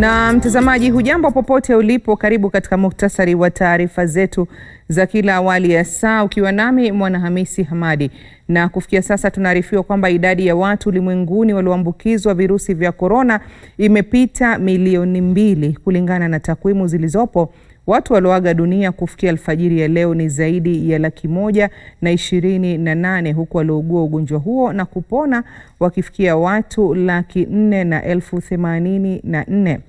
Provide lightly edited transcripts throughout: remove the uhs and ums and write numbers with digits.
Na mtazamaji, hujambo popote ulipo, karibu katika muktasari wa taarifa zetu za kila awali ya saa, ukiwa nami Mwanahamisi Hamadi. Na kufikia sasa tunaarifiwa kwamba idadi ya watu ulimwenguni walioambukizwa virusi vya korona imepita milioni 2. Kulingana na takwimu zilizopo, watu walioaga dunia kufikia alfajiri ya leo ni zaidi ya 128,000, huku waliougua ugonjwa huo na kupona wakifikia watu 400,084.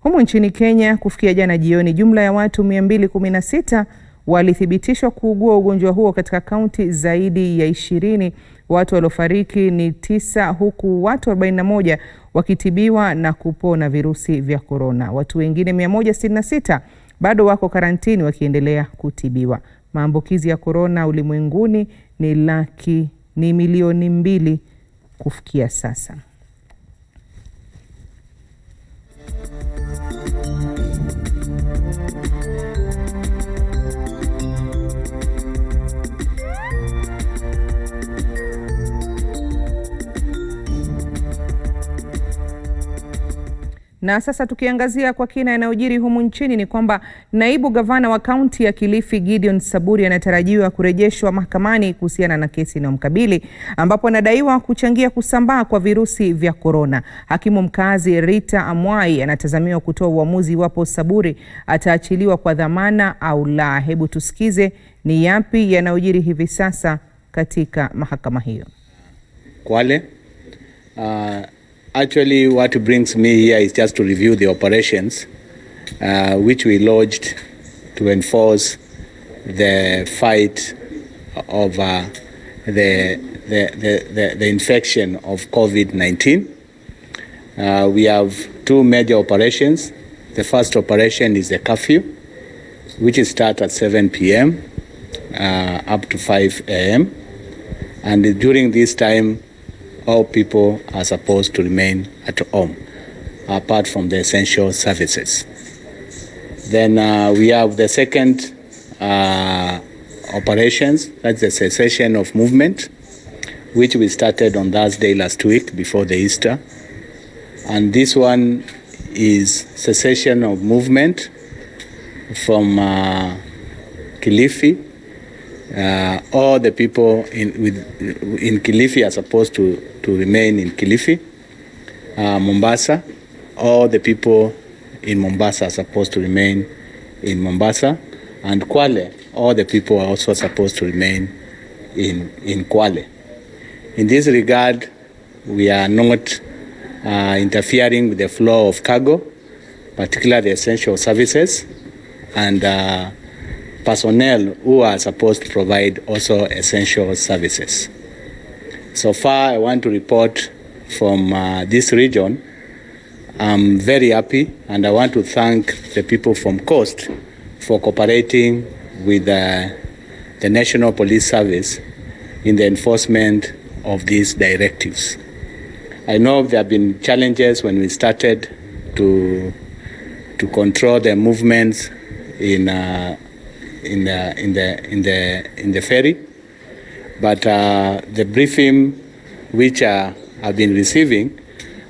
Humu nchini Kenya, kufikia jana jioni, jumla ya watu 216 walithibitishwa kuugua ugonjwa huo katika kaunti zaidi ya 20. Watu waliofariki ni 9, huku watu 41 wakitibiwa na kupona virusi vya korona. Watu wengine 166 bado wako karantini wakiendelea kutibiwa. Maambukizi ya korona ulimwenguni ni milioni 2 kufikia sasa. Na sasa tukiangazia kwa kina yanayojiri humu nchini ni kwamba Naibu Gavana wa Kaunti ya Kilifi Gideon Saburi anatarajiwa kurejeshwa mahakamani kuhusiana na kesi inayomkabili, ambapo anadaiwa kuchangia kusambaa kwa virusi vya korona. Hakimu mkaazi Rita Amwayi anatazamiwa kutoa uamuzi iwapo Saburi ataachiliwa kwa dhamana au la. Hebu tusikize ni yapi yanayojiri hivi sasa katika mahakama hiyo. Kwale, actually, what brings me here is just to review the operations which we lodged to enforce the fight of the infection of COVID-19. We have 2 major operations. The first operation is the curfew, which starts at 7 p.m. Up to 5 a.m. And during this time, all people are supposed to remain at home, apart from the essential services. Then we have the second operations, that's the cessation of movement, which we started on Thursday last week before the Easter. And this one is cessation of movement from Kilifi. All the people in Kilifi are supposed to remain in Kilifi. Mombasa, all the people in Mombasa are supposed to remain in Mombasa. And Kwale, all the people are also supposed to remain in Kwale. In this regard, we are not interfering with the flow of cargo, particularly the essential services, and personnel who are supposed to provide also essential services. So far, I want to report from this region. I'm very happy, and I want to thank the people from Coast for cooperating with the National Police Service in the enforcement of these directives. I know there have been challenges when we started to control the movements in the ferry, but the briefing which I've been receiving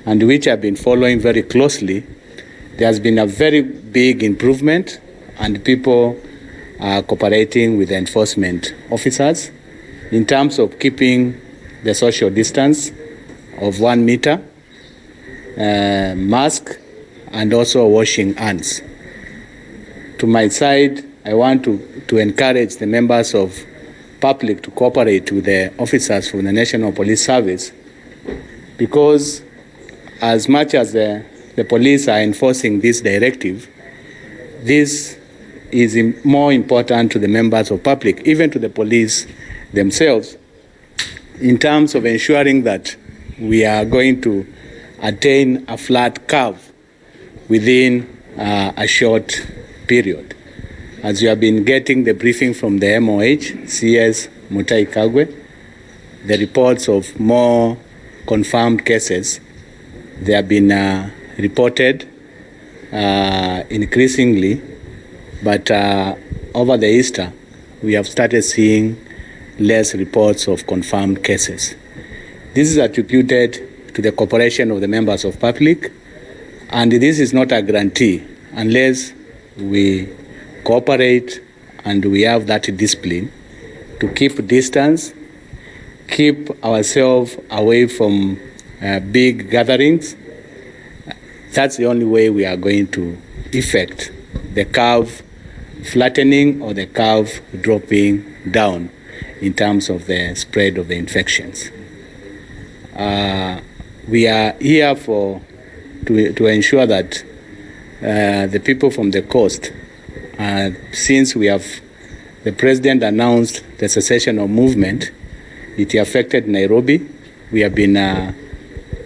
and which I've been following very closely, there has been a very big improvement, and people are cooperating with the enforcement officers in terms of keeping the social distance of 1 meter, mask, and also washing hands. To my side, I want to encourage the members of public to cooperate with the officers from the National Police Service, because as much as the police are enforcing this directive, this is more important to the members of public, even to the police themselves, in terms of ensuring that we are going to attain a flat curve within a short period. As you have been getting the briefing from the MOH, CS Mutai Kagwe, the reports of more confirmed cases, they have been reported increasingly, but over the Easter, we have started seeing less reports of confirmed cases. This is attributed to the cooperation of the members of public And this is not a guarantee unless we cooperate and we have that discipline to keep distance, keep ourselves away from big gatherings. That's the only way we are going to effect the curve flattening or the curve dropping down in terms of the spread of the infections. We are here to ensure that the people from the coast, since the president announced the cessation of movement, it affected Nairobi. We have been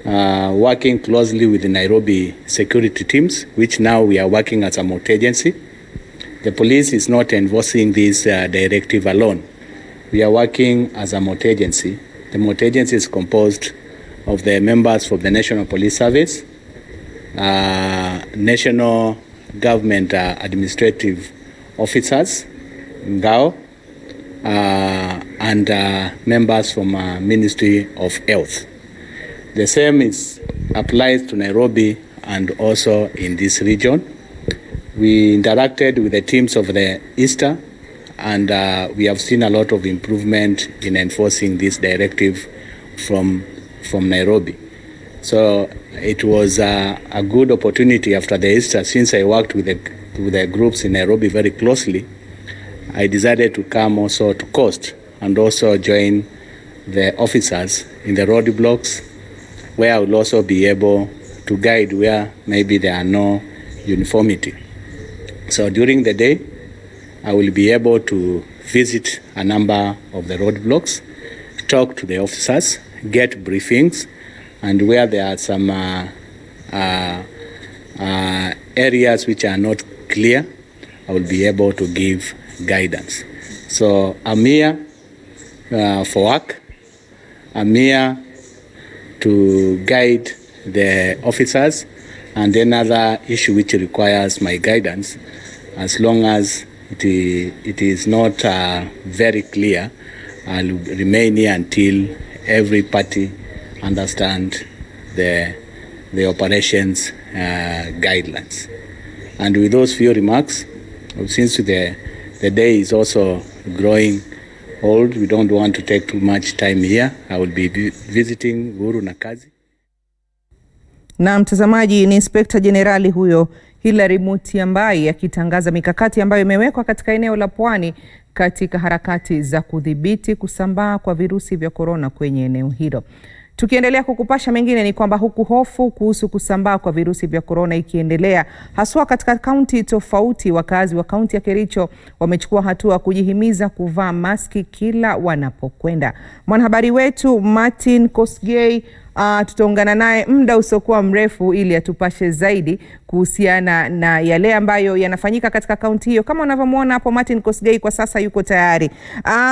working closely with the Nairobi security teams, which now we are working as a multi-agency. The police is not enforcing this directive alone. We are working as a multi-agency. The multi-agency is composed of the members of the National Police Service, National Government Administrative Officers, NGAO, and members from Ministry of Health. The same applies to Nairobi and also in this region. We interacted with the teams of the Easter, and we have seen a lot of improvement in enforcing this directive from Nairobi. So it was a good opportunity after the Easter. Since I worked with the groups in Nairobi very closely, I decided to come also to Coast and also join the officers in the roadblocks, where I will also be able to guide where maybe there are no uniformity. So during the day, I will be able to visit a number of the roadblocks, talk to the officers, get briefings, and where there are some areas which are not clear, I will be able to give guidance. So I'm here for work. I'm here to guide the officers, and another issue which requires my guidance, as long as it is not very clear, I'll remain here until every party understand the operations guidelines. And with those few remarks, since the day is also growing old, we don't want to take too much time here. I will be visiting Guru na kazi. Na mtazamaji, ni Inspekta Jenerali huyo Hilary Mutyambai akitangaza mikakati ambayo imewekwa katika eneo la Pwani katika harakati za kudhibiti kusambaa kwa virusi vya korona kwenye eneo hilo. Tukiendelea kukupasha mengine ni kwamba huku hofu kuhusu kusambaa kwa virusi vya korona ikiendelea, haswa katika kaunti tofauti, wakazi wa kaunti ya Kericho wamechukua hatua kujihimiza kuvaa maski kila wanapokwenda. Mwanahabari wetu Martin Kosgei tutaungana naye muda usiokuwa mrefu ili atupashe zaidi kuhusiana na yale ambayo yanafanyika katika kaunti hiyo. Kama unavyomuona hapo, Martin Kosgei kwa sasa yuko tayari.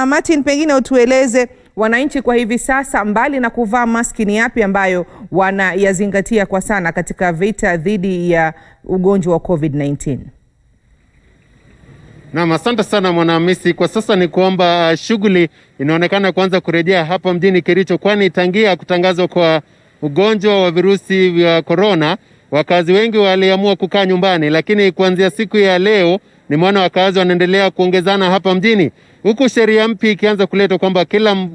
Martin, pengine utueleze wananchi kwa hivi sasa, mbali na kuvaa maski, ni yapi ambayo wanayazingatia kwa sana katika vita dhidi ya ugonjwa wa COVID-19? Naam, asante sana Mwanahamisi. Kwa sasa ni kwamba shughuli inaonekana kuanza kurejea hapa mjini Kericho, kwani tangia kutangazwa kwa ugonjwa wa virusi vya korona, wakazi wengi waliamua kukaa nyumbani, lakini kuanzia siku ya leo nimeona wakazi wanaendelea kuongezana hapa mjini, huku sheria mpya ikianza kuletwa kwamba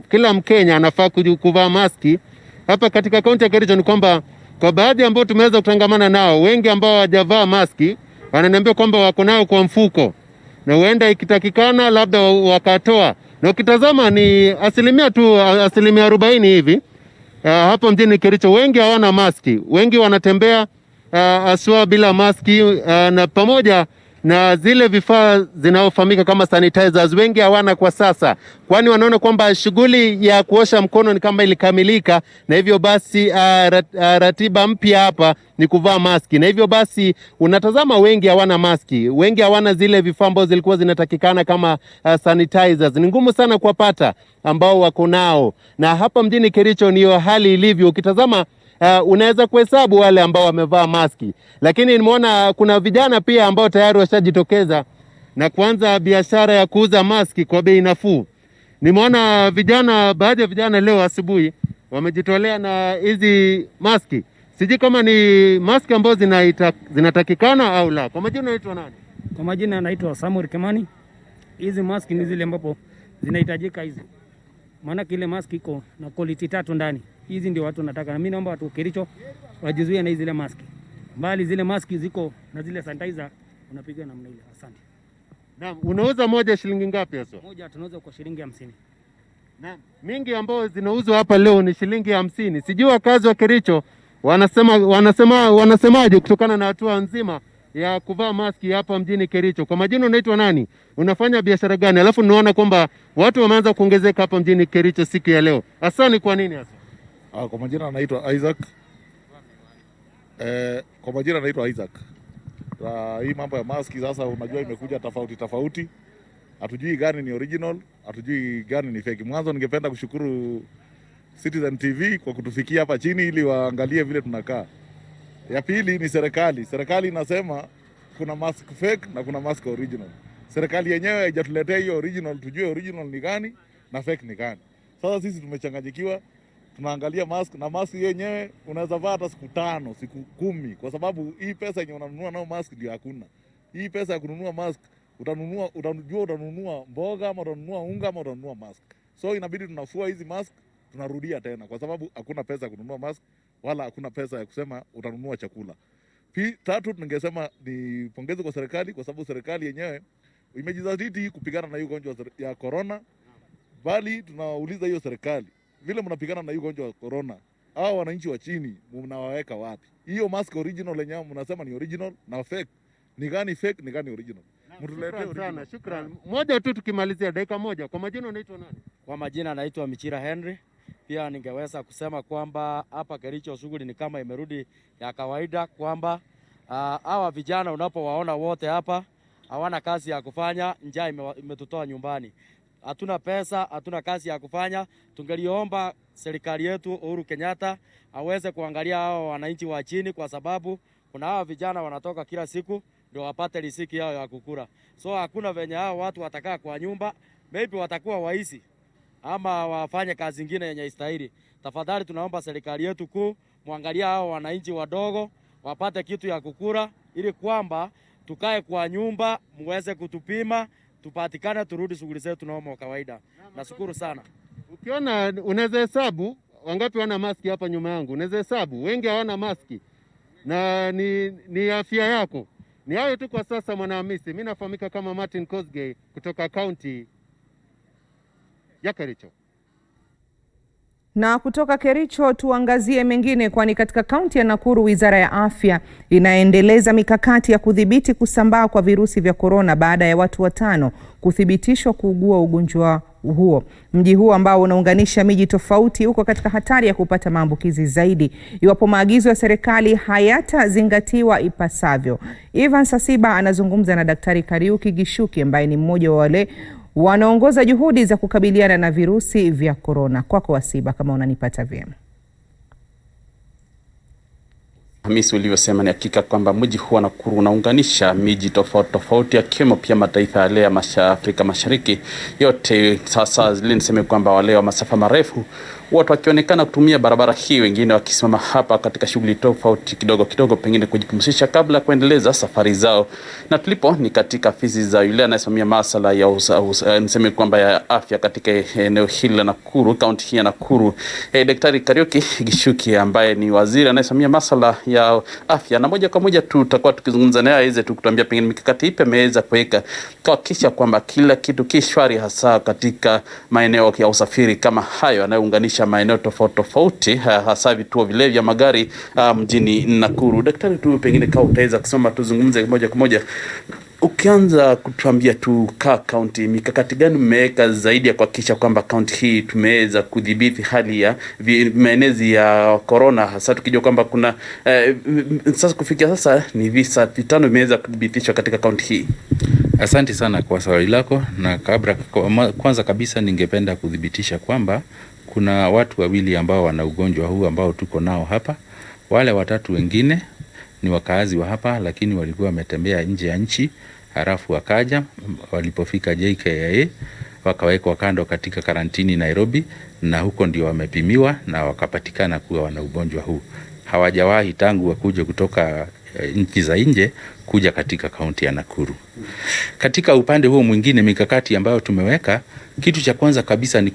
kila Mkenya anafaa kuvaa maski. Hapa katika kaunti ya Kericho ni kwamba kwa baadhi ambao tumeweza kutangamana nao, wengi ambao hawajavaa maski wananiambia kwamba wako nao kwa mfuko, na huenda ikitakikana labda wakatoa. Na ukitazama ni asilimia 40 hivi hapa mjini Kericho. Wengi hawana maski, wengi wanatembea aswa bila maski, na pamoja na zile vifaa zinaofahamika kama sanitizers wengi hawana kwa sasa, kwani wanaona kwamba shughuli ya kuosha mkono ni kama ilikamilika, na hivyo basi ratiba mpya hapa ni kuvaa maski. Na hivyo basi unatazama wengi hawana maski, wengi hawana zile vifaa ambazo zilikuwa zinatakikana kama sanitizers. Ni ngumu sana kuwapata ambao wako nao, na hapa mjini Kericho niyo hali ilivyo. Ukitazama unaweza kuhesabu wale ambao wamevaa maski, lakini nimeona kuna vijana pia ambao tayari washajitokeza na kuanza biashara ya kuuza maski kwa bei nafuu. Nimeona baadhi ya vijana leo asubuhi wamejitolea na hizi maski. Sijui kama ni maski ambazo zinatakikana au la. Kwa majina unaitwa nani? Kwa majina anaitwa Samuri Kemani. Hizi maski ni zile ambapo zinahitajika hizi. Maana kile maski iko na quality 3 ndani. Hizi ndio watu wanataka. Na mimi naomba watu Kericho wajizuie na hizi zile maski. Mbali zile maski ziko na zile sanitizer unapiga namna ile. Asante. Naam, unauza moja shilingi ngapi hasa? Moja tunauza kwa shilingi 50. Naam, mingi ambao zinauzwa hapa leo ni shilingi 50. Sijui wakazi wa Kericho wanasemaje kutokana na hatua nzima ya kuvaa maski hapa mjini Kericho. Kwa majina unaitwa nani? Unafanya biashara gani? Alafu naona kwamba watu wameanza kuongezeka hapa mjini Kericho siku ya leo. Hasa ni kwa nini hasa? Kwa majina anaitwa Isaac. Kwa majina anaitwa Isaac. Hii mambo ya maski sasa unajua imekuja tofauti. Hatujui gani ni original, hatujui gani ni fake. Mwanzo ningependa kushukuru Citizen TV kwa kutufikia hapa chini ili waangalie vile tunakaa. Ya pili ni serikali. Serikali inasema kuna mask fake na kuna mask original. Serikali yenyewe haijatuletea hiyo original, tujue original ni gani na fake ni gani. Sasa sisi tumechanganyikiwa, tunaangalia mask na mask yenyewe unaweza vaa hata siku 5, siku 10 kwa sababu hii pesa yenye unanunua nao mask ndio hakuna. Hii pesa ya kununua mask utanunua mboga ama utanunua unga ama utanunua mask. So inabidi tunafua hizi mask, tunarudia tena kwa sababu hakuna pesa ya kununua mask wala hakuna pesa ya kusema utanunua chakula. Tatu, ningesema ni pongezi kwa serikali kwa sababu serikali yenyewe imejizatiti kupigana na hiyo ugonjwa ya corona. Bali tunauliza hiyo serikali, vile mnapigana na hiyo ugonjwa wa corona, hao wananchi wa chini mnawaweka wapi? Hiyo mask original yenyewe mnasema ni original na fake. Ni gani fake, ni gani original? Mtuletee sana. Shukrani. Moja tu tukimalizia dakika moja. Kwa majina unaitwa nani? Kwa majina naitwa Michira Henry. Pia ningeweza kusema kwamba hapa Kericho shughuli ni kama imerudi ya kawaida, kwamba hawa vijana unapowaona wote hapa hawana kazi ya kufanya, njaa imetutoa nyumbani. Hatuna pesa, hatuna kazi ya kufanya. Tungeliomba serikali yetu Uhuru Kenyatta aweze kuangalia hao wananchi wa chini, kwa sababu kuna hawa vijana wanatoka kila siku ndio wapate riziki yao ya kukula. So hakuna venye hao watu watakaa kwa nyumba, maybe watakuwa waizi ama wafanye kazi nyingine yenye istahili. Tafadhali tunaomba serikali yetu kuu muangalia hao wananchi wadogo wapate kitu ya kukula, ili kwamba tukae kwa nyumba, muweze kutupima, tupatikane, turudi shughuli zetu na kawaida. Nashukuru sana. Ukiona unaweza hesabu wangapi wana maski hapa nyuma yangu. Unaweza hesabu wengi hawana maski. Na ni afya yako. Ni hayo tu kwa sasa Mwanahamisi. Mimi nafahamika kama Martin Kosgei kutoka Kaunti ya Kericho. Na kutoka Kericho tuangazie mengine, kwani katika kaunti ya Nakuru Wizara ya Afya inaendeleza mikakati ya kudhibiti kusambaa kwa virusi vya korona baada ya watu 5 kuthibitishwa kuugua ugonjwa huo. Mji huo ambao unaunganisha miji tofauti uko katika hatari ya kupata maambukizi zaidi iwapo maagizo ya serikali hayatazingatiwa ipasavyo. Ivan Sasiba anazungumza na Daktari Kariuki Gishuki ambaye ni mmoja wa wale wanaongoza juhudi za kukabiliana na virusi vya korona. Kwako Wasiba, kama unanipata vyema. Hamisi, ulivyosema ni hakika kwamba mji huu wa Nakuru unaunganisha miji tofauti yakiwemo pia mataifa yale ya Afrika Mashariki yote. Sasa zile niseme kwamba wale wa masafa marefu watu wakionekana kutumia barabara hii, wengine wakisimama hapa katika shughuli tofauti kidogo pengine kujipumzisha kabla kuendeleza safari zao. Na tulipo ni katika afisi za yule anayesimamia masuala ya niseme kwamba ya afya katika eneo hili la Nakuru, kaunti hii ya Nakuru, Daktari Kariuki Gishuki ambaye ni waziri anayesimamia masuala ya afya, na moja kwa moja tutakuwa tukizungumza naye aweze kutuambia pengine mikakati ipi ameweza kuweka kuhakikisha kwamba kila kitu kishwari, hasa katika maeneo ya usafiri kama hayo yanayounganisha maeneo tofauti hasa vituo vile vya magari mjini Nakuru. Daktari, tu pengine kama utaweza kusoma tuzungumze moja kwa moja, ukianza kutuambia tu kaunti mikakati gani mmeweka zaidi ya kuhakikisha kwamba kaunti hii tumeweza kudhibiti hali ya maenezi ya corona, hasa tukijua kwamba kuna sasa kufikia sasa ni visa 5 vimeweza kudhibitishwa katika kaunti hii. Asante sana kwa swali lako, na kwanza kabisa ningependa kudhibitisha kwamba kuna watu 2 ambao wana ugonjwa huu ambao tuko nao hapa. Wale 3 wengine ni wakaazi wa hapa, lakini walikuwa wametembea nje ya nchi, halafu wakaja, walipofika JKIA wakawekwa kando katika karantini Nairobi, na huko ndio wamepimiwa na wakapatikana kuwa wana ugonjwa huu. hawajawahi tangu wakuje kutoka nchi za nje kuja katika kaunti ya Nakuru. Katika upande huo mwingine, mikakati ambayo tumeweka, kitu cha kwanza kabisa ni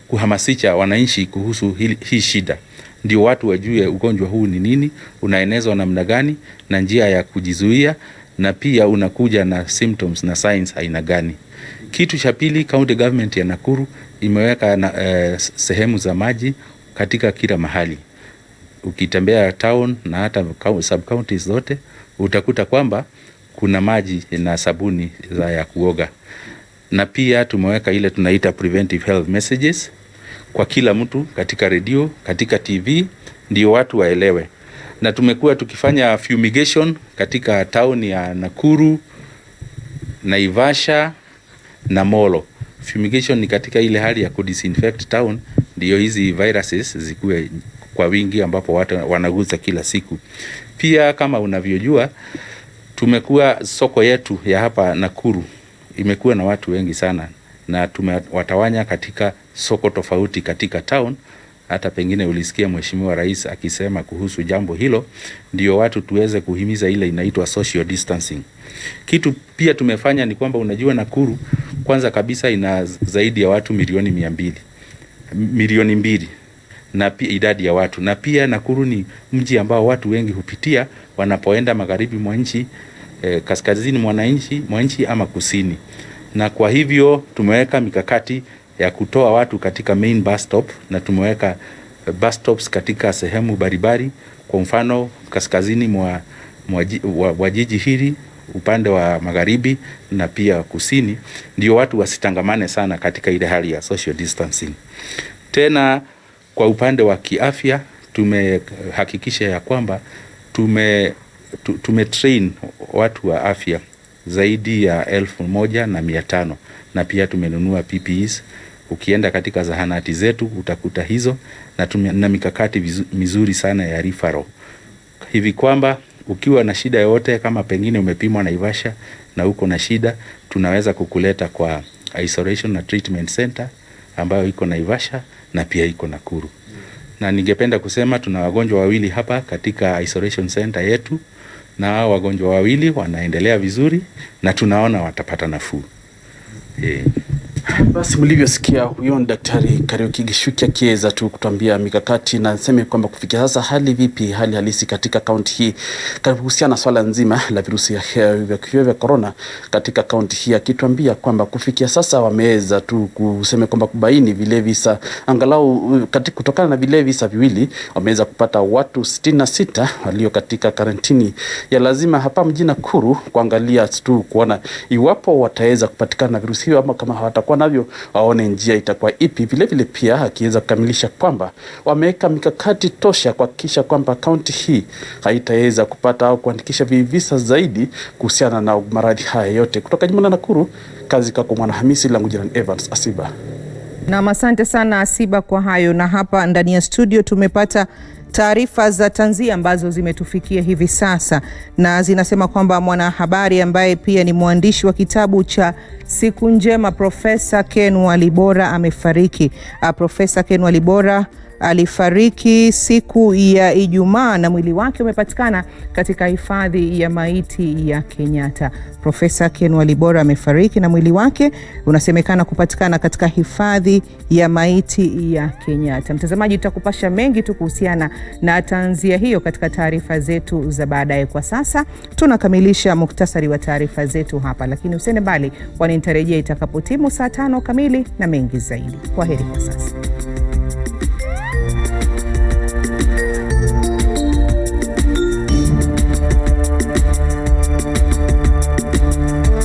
kuhamasisha wananchi kuhusu hii shida. Ndio watu wajue ugonjwa huu ni nini, unaenezwa namna gani na njia ya kujizuia, na pia unakuja na symptoms na signs aina gani. Kitu cha pili, county government ya Nakuru imeweka sehemu za maji katika kila mahali. Ukitembea town na hata sub counties zote utakuta kwamba kuna maji na sabuni ya kuoga. Na pia tumeweka ile tunaita preventive health messages kwa kila mtu katika radio, katika TV, ndio watu waelewe. Na tumekuwa tukifanya fumigation katika town ya Nakuru, Naivasha na Molo. Fumigation ni katika ile hali ya kudisinfect town, ndio hizi viruses zikuwe kwa wingi ambapo watu wanaguza kila siku. Pia kama unavyojua, tumekuwa soko yetu ya hapa Nakuru imekuwa na watu wengi sana, na tumewatawanya katika soko tofauti katika town. Hata pengine ulisikia Mheshimiwa Rais akisema kuhusu jambo hilo, ndio watu tuweze kuhimiza ile inaitwa social distancing. Kitu pia tumefanya ni kwamba unajua Nakuru kwanza kabisa ina zaidi ya watu milioni mbili na pia idadi ya watu, na pia Nakuru ni mji ambao watu wengi hupitia wanapoenda magharibi mwa nchi, kaskazini mwa nchi ama kusini. Na kwa hivyo tumeweka mikakati ya kutoa watu katika main bus stop, na tumeweka bus stops katika sehemu baribari. Kwa mfano kaskazini mwa jiji hili, upande wa magharibi na pia kusini, ndio watu wasitangamane sana katika ile hali ya social distancing. Tena kwa upande wa kiafya tumehakikisha ya kwamba tumetrain watu wa afya zaidi ya 1,500, na pia tumenunua PPEs. Ukienda katika zahanati zetu utakuta hizo, na mikakati mizuri sana ya referral, hivi kwamba ukiwa na shida yote, kama pengine umepimwa Naivasha na uko na shida, tunaweza kukuleta kwa isolation na treatment center ambayo iko Naivasha na pia iko Nakuru. Na ningependa kusema tuna wagonjwa wawili hapa katika isolation center yetu, na hao wagonjwa wawili wanaendelea vizuri na tunaona watapata nafuu. Basi mlivyosikia, huyo ni Daktari Kariuki Gishuki akiweza tu kutuambia mikakati, na niseme kwamba kufikia sasa hali halisi katika kaunti hii kuhusiana na swala nzima la virusi vya corona katika kaunti hii, akituambia kwamba kufikia sasa wameweza tu kusema kwamba kubaini vile visa angalau kutokana na vile visa viwili, wameweza kupata watu 66 walio katika karantini ya lazima hapa mjini Nakuru, kuangalia tu kuona iwapo wataweza kupatikana na virusi hivyo ama kama hawatakuwa navyo waone njia itakuwa ipi. Vile vile pia akiweza kukamilisha kwamba wameweka mikakati tosha kuhakikisha kwamba kaunti hii haitaweza kupata au kuandikisha visa zaidi kuhusiana na maradhi haya yote. Kutoka jimbo la Nakuru, kazi kako Mwanahamisi, langu jina Evans Asiba. Na asante sana Asiba kwa hayo. Na hapa ndani ya studio tumepata taarifa za tanzia ambazo zimetufikia hivi sasa, na zinasema kwamba mwanahabari ambaye pia ni mwandishi wa kitabu cha Siku Njema, Profesa Ken Walibora amefariki. Profesa Ken Walibora alifariki siku ya Ijumaa na mwili wake umepatikana katika hifadhi ya maiti ya Kenyatta. Profesa Ken Walibora amefariki na mwili wake unasemekana kupatikana katika hifadhi ya maiti ya Kenyatta. Mtazamaji, tutakupasha mengi tu kuhusiana na tanzia hiyo katika taarifa zetu za baadaye. Kwa sasa tunakamilisha muktasari wa taarifa zetu hapa, lakini usende mbali, kwani nitarejea itakapotimu saa 5 kamili na mengi zaidi. Kwaheri kwa sasa.